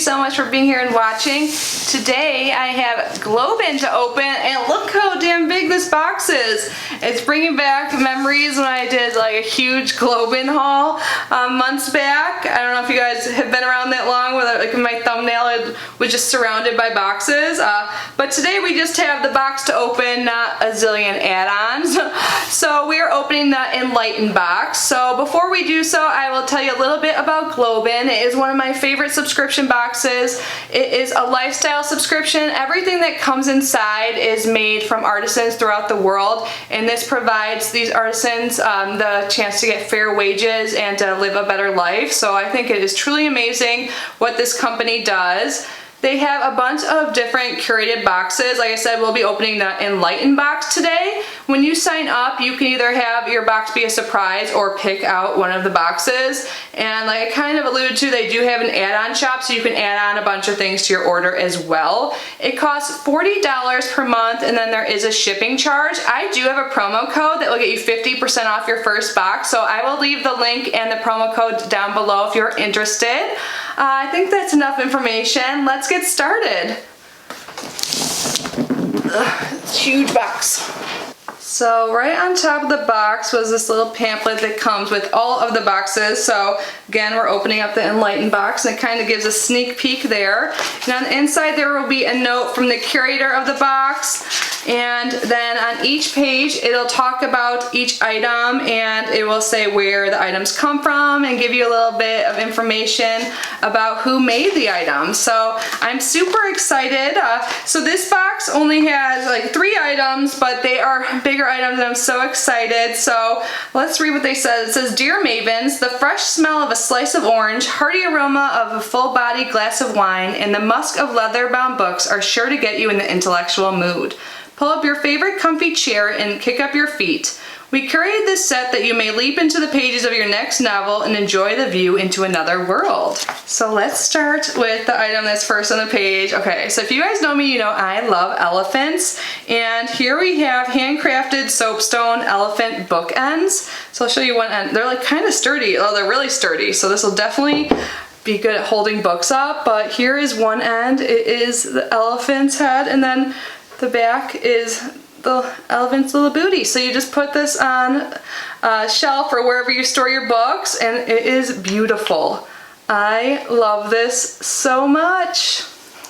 so much for being here and watching. Today I have GlobeIn to open, and look how damn big this box is. It's bringing back memories when I did like a huge GlobeIn haul months back. I don't know if you guys have been around that long, where like in my thumbnail it was just surrounded by boxes. But today we just have the box to open, not a zillion add-ons. So we are opening the Enlighten box. So before we do so, I will tell you a little bit about GlobeIn. It is one of my favorite subscription boxes. It is a lifestyle subscription. Everything that comes inside is made from artisans throughout the world, and this provides these artisans the chance to get fair wages and to live a better life. So I think it is truly amazing what this company does. They have a bunch of different curated boxes. Like I said, we'll be opening the Enlighten box today. When you sign up, you can either have your box be a surprise or pick out one of the boxes. And like I kind of alluded to, they do have an add-on shop, so you can add on a bunch of things to your order as well. It costs $40 per month, and then there is a shipping charge. I do have a promo code that will get you 50% off your first box, so I will leave the link and the promo code down below if you're interested. I think that's enough information. Let's get started. It's a huge box. So right on top of the box was this little pamphlet that comes with all of the boxes. So again, we're opening up the Enlighten box, and it kind of gives a sneak peek there. And on the inside there will be a note from the curator of the box. And then on each page it'll talk about each item, and it will say where the items come from and give you a little bit of information about who made the item. So I'm super excited. So this box only has like 3 items, but they are bigger items, and I'm so excited. So let's read what they said. It says, "Dear Mavens, the fresh smell of a slice of orange, hearty aroma of a full-bodied glass of wine, and the musk of leather-bound books are sure to get you in the intellectual mood. Pull up your favorite comfy chair and kick up your feet. We curated this set that you may leap into the pages of your next novel and enjoy the view into another world." So let's start with the item that's first on the page. Okay, so if you guys know me, you know I love elephants. And here we have handcrafted soapstone elephant bookends. So I'll show you one end. They're like kind of sturdy. Oh, they're really sturdy. So this will definitely be good at holding books up. But here is one end. It is the elephant's head, and then the back is the elephant's little booty. So you just put this on a shelf or wherever you store your books, and it is beautiful. I love this so much.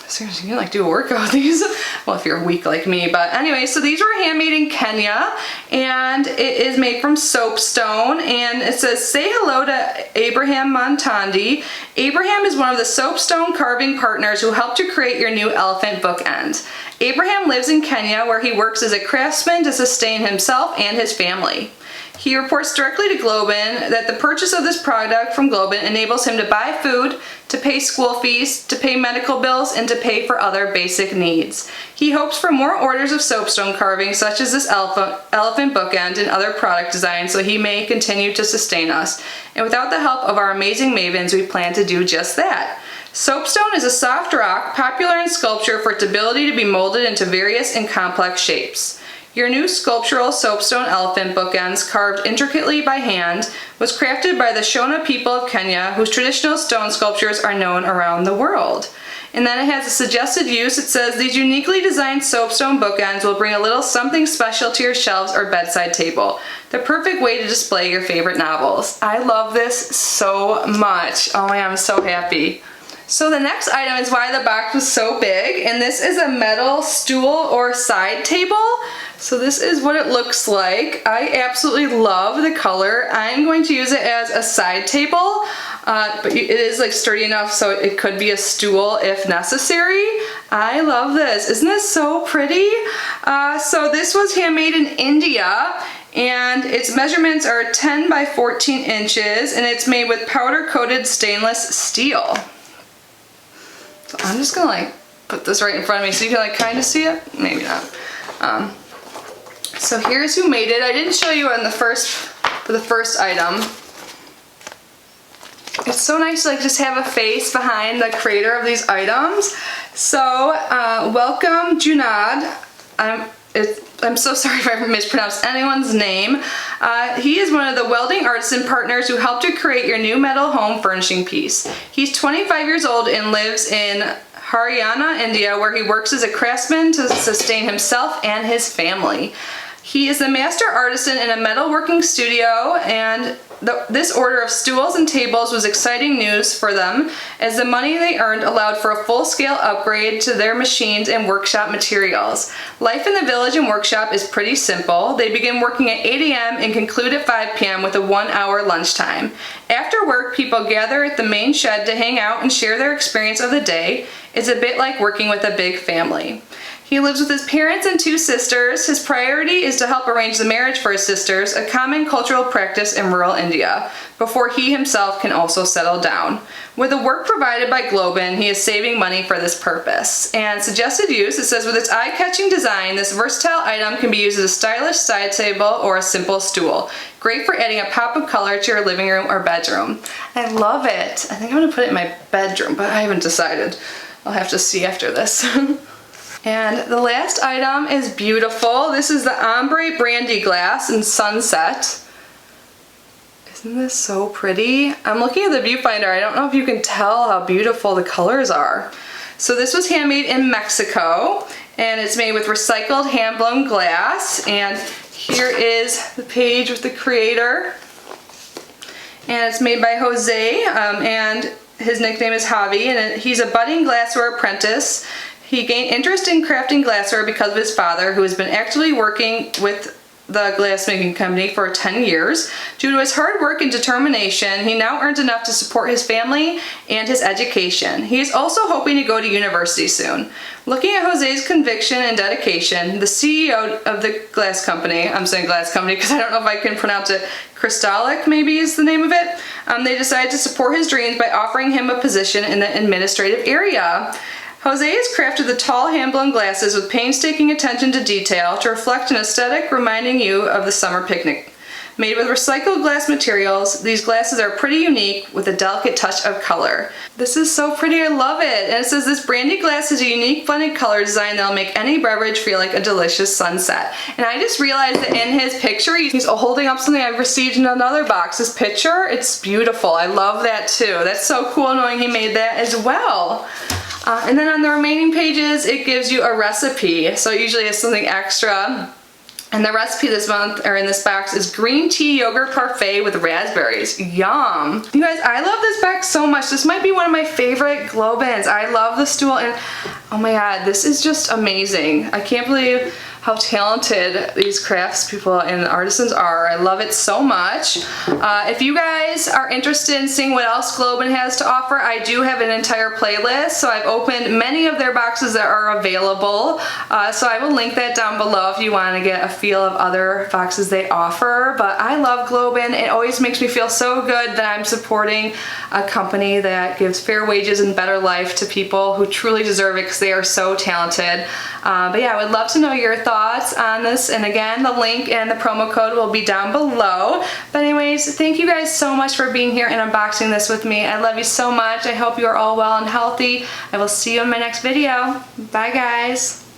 Seriously, you can like do a workout with these. Well, if you're weak like me, but anyway, so these were handmade in Kenya, and it is made from soapstone, and it says, "Say hello to Abraham Montandi. Abraham is one of the soapstone carving partners who helped to create your new elephant bookend. Abraham lives in Kenya, where he works as a craftsman to sustain himself and his family. He reports directly to GlobeIn that the purchase of this product from GlobeIn enables him to buy food, to pay school fees, to pay medical bills, and to pay for other basic needs. He hopes for more orders of soapstone carving, such as this elephant bookend and other product designs, so he may continue to sustain us. And without the help of our amazing mavens, we plan to do just that. Soapstone is a soft rock, popular in sculpture for its ability to be molded into various and complex shapes. Your new sculptural soapstone elephant bookends, carved intricately by hand, was crafted by the Shona people of Kenya, whose traditional stone sculptures are known around the world." And then it has a suggested use. It says, "These uniquely designed soapstone bookends will bring a little something special to your shelves or bedside table. The perfect way to display your favorite novels." I love this so much. Oh man, I'm so happy. So the next item is why the box was so big, and this is a metal stool or side table. So this is what it looks like. I absolutely love the color. I'm going to use it as a side table, but it is like sturdy enough so it could be a stool if necessary. I love this. Isn't this so pretty? So this was handmade in India, and its measurements are 10 by 14 inches, and it's made with powder-coated stainless steel. So I'm just gonna like put this right in front of me so you can like kind of see it. Maybe not. So here's who made it. I didn't show you on the first item. It's so nice to like just have a face behind the creator of these items. So welcome Junaid. I'm so sorry if I mispronounced anyone's name. He is one of the welding artisan partners who helped you create your new metal home furnishing piece. He's 25 years old and lives in Haryana, India, where he works as a craftsman to sustain himself and his family. He is the master artisan in a metalworking studio, and this order of stools and tables was exciting news for them, as the money they earned allowed for a full-scale upgrade to their machines and workshop materials. Life in the village and workshop is pretty simple. They begin working at 8 a.m. and conclude at 5 p.m. with a 1-hour lunchtime. After work, people gather at the main shed to hang out and share their experience of the day. It's a bit like working with a big family. He lives with his parents and 2 sisters. His priority is to help arrange the marriage for his sisters, a common cultural practice in rural India, before he himself can also settle down. With the work provided by GlobeIn, he is saving money for this purpose. And suggested use, it says, with its eye-catching design, this versatile item can be used as a stylish side table or a simple stool. Great for adding a pop of color to your living room or bedroom. I love it. I think I'm gonna put it in my bedroom, but I haven't decided. I'll have to see after this. And the last item is beautiful. This is the ombre brandy glass in sunset. Isn't this so pretty? I'm looking at the viewfinder. I don't know if you can tell how beautiful the colors are. So this was handmade in Mexico, and it's made with recycled hand-blown glass. And here is the page with the creator. And it's made by Jose, and his nickname is Javi, and he's a budding glassware apprentice. He gained interest in crafting glassware because of his father, who has been actively working with the glassmaking company for 10 years. Due to his hard work and determination, he now earns enough to support his family and his education. He is also hoping to go to university soon. Looking at Jose's conviction and dedication, the CEO of the glass company, I'm saying glass company because I don't know if I can pronounce it, Crystalic maybe is the name of it, they decided to support his dreams by offering him a position in the administrative area. Jose has crafted the tall hand-blown glasses with painstaking attention to detail to reflect an aesthetic reminding you of the summer picnic. Made with recycled glass materials, these glasses are pretty unique with a delicate touch of color. This is so pretty, I love it. And it says this brandy glass is a unique blended color design that'll make any beverage feel like a delicious sunset. And I just realized that in his picture, he's holding up something I've received in another box. This picture, it's beautiful. I love that too. That's so cool knowing he made that as well. And then on the remaining pages, it gives you a recipe. So it usually has something extra. And the recipe this month, or in this box, is green tea yogurt parfait with raspberries. Yum! You guys, I love this box so much. This might be one of my favorite GlobeIns. I love the stool, and oh my god, this is just amazing. I can't believe how talented these craftspeople and artisans are. I love it so much. If you guys are interested in seeing what else GlobeIn has to offer, I do have an entire playlist. So I've opened many of their boxes that are available. So I will link that down below if you want to get a feel of other boxes they offer. But I love GlobeIn. It always makes me feel so good that I'm supporting a company that gives fair wages and better life to people who truly deserve it because they are so talented. But yeah, I would love to know your thoughts on this, and again, the link and the promo code will be down below. But anyways, thank you guys so much for being here and unboxing this with me. I love you so much. I hope you are all well and healthy. I will see you in my next video. Bye guys.